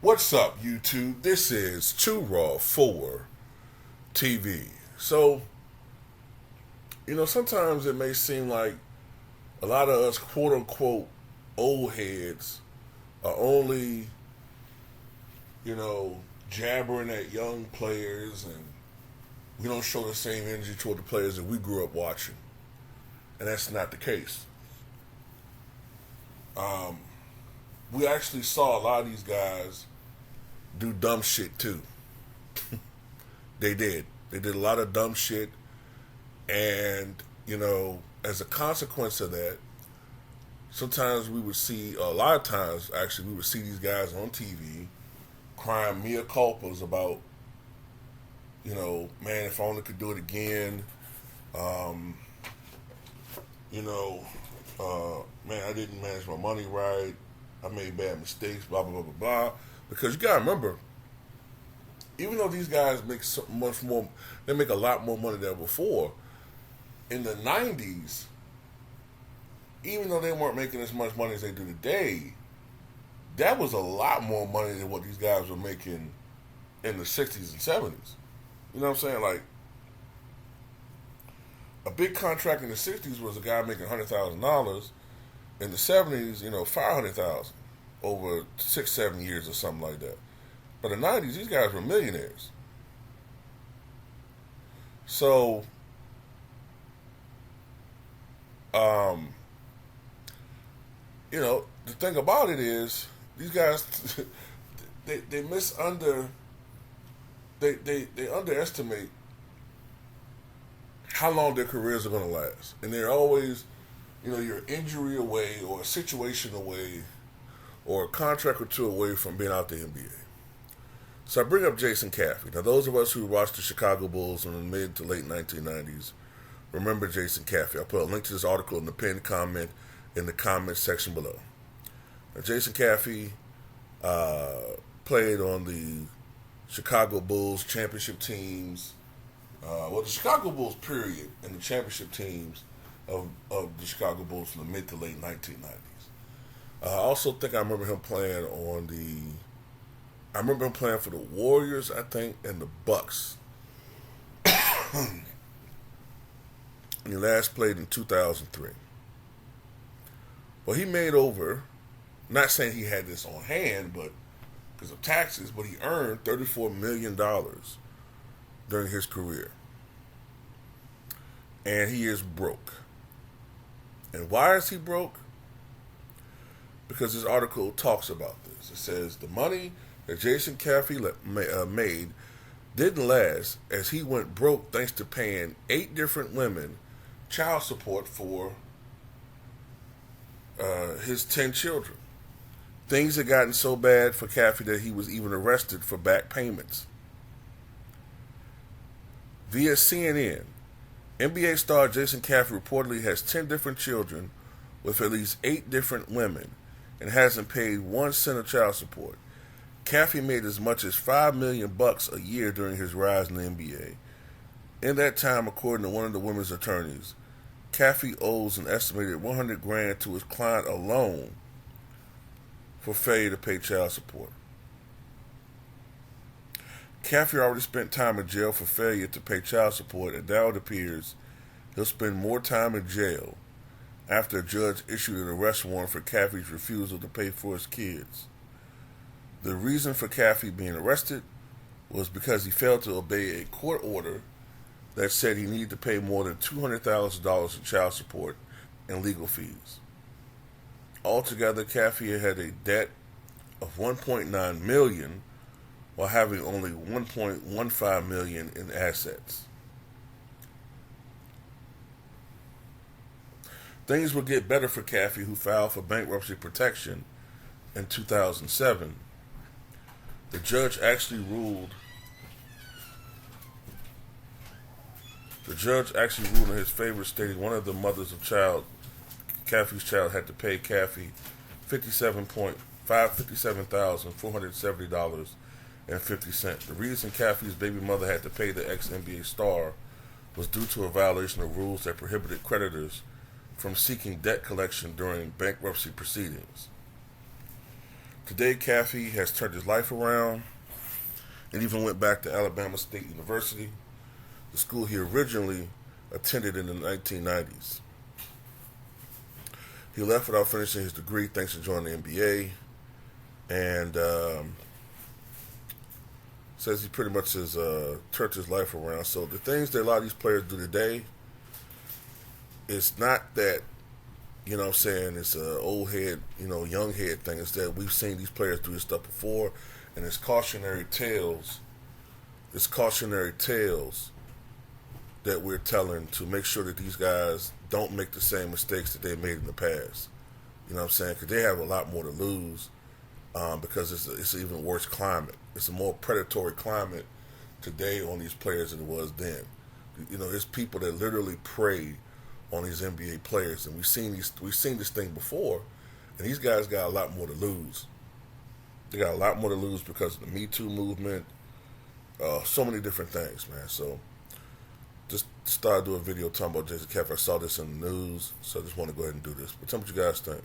What's up, YouTube? This is Too Raw for TV. So, sometimes it may seem like a lot of us quote unquote old heads are only, jabbering at young players, and we don't show the same energy toward the players that we grew up watching. And that's not the case. We actually saw a lot of these guys do dumb shit too. They did. They did a lot of dumb shit. And, as a consequence of that, sometimes we would see, a lot of times actually, we would see these guys on TV crying mea culpas about, man, if I only could do it again. Man, I didn't manage my money right. I made bad mistakes, blah, blah, blah, blah, blah. Because you got to remember, even though these guys make so much more, they make a lot more money than before, in the 90s, even though they weren't making as much money as they do today, that was a lot more money than what these guys were making in the 60s and 70s. You know what I'm saying? Like, a big contract in the 60s was a guy making $100,000. In the 70s, $500,000 over 6-7 years or something like that. But in the 90s, these guys were millionaires. So, the thing about it is, these guys, they underestimate how long their careers are going to last. And they're always, you're injury away or a situation away or a contract or two away from being out the NBA. So I bring up Jason Caffey. Now, those of us who watched the Chicago Bulls in the mid to late 1990s remember Jason Caffey. I'll put a link to this article in the pinned comment in the comments section below. Now, Jason Caffey played on the Chicago Bulls championship teams. The Chicago Bulls, period, and the championship teams of the Chicago Bulls from the mid to late 1990s. I also think I remember him playing for the Warriors, I think, and the Bucks. And he last played in 2003. Well, he made over, not saying he had this on hand, but because of taxes, but he earned $34 million during his career. And he is broke. And why is he broke? Because this article talks about this. It says the money that Jason Caffey made didn't last, as he went broke thanks to paying 8 different women child support for his 10 children. Things had gotten so bad for Caffey that he was even arrested for back payments. Via CNN, NBA star Jason Caffey reportedly has 10 different children with at least 8 different women and hasn't paid 1 cent of child support. Caffey made as much as $5 million a year during his rise in the NBA. In that time, according to one of the women's attorneys, Caffey owes an estimated $100,000 to his client alone for failure to pay child support. Caffey already spent time in jail for failure to pay child support, and now it appears he'll spend more time in jail after a judge issued an arrest warrant for Caffey's refusal to pay for his kids. The reason for Caffey being arrested was because he failed to obey a court order that said he needed to pay more than $200,000 in child support and legal fees. Altogether, Caffey had a debt of $1.9 million while having only $1.15 million in assets. Things would get better for Caffey, who filed for bankruptcy protection in 2007. The judge actually ruled in his favor, stating one of the mothers of Caffey's child had to pay Caffey $57,470.50. The reason Caffey's baby mother had to pay the ex-NBA star was due to a violation of rules that prohibited creditors from seeking debt collection during bankruptcy proceedings. Today, Caffey has turned his life around and even went back to Alabama State University, the school he originally attended in the 1990s. He left without finishing his degree thanks to joining the NBA, and says he pretty much has turned his life around. So the things that a lot of these players do today, it's not that, you know what I'm saying, it's an old head, young head thing. It's that we've seen these players do this stuff before, and it's cautionary tales. It's cautionary tales that we're telling to make sure that these guys don't make the same mistakes that they made in the past. You know what I'm saying? Because they have a lot more to lose because it's an even worse climate. It's a more predatory climate today on these players than it was then. There's people that literally prey on these NBA players, and we've seen this thing before, and these guys got a lot more to lose. They got a lot more to lose because of the Me Too movement, so many different things, man. So just started doing a video talking about Jason Caffey. I saw this in the news, so I just want to go ahead and do this. But tell me what you guys think.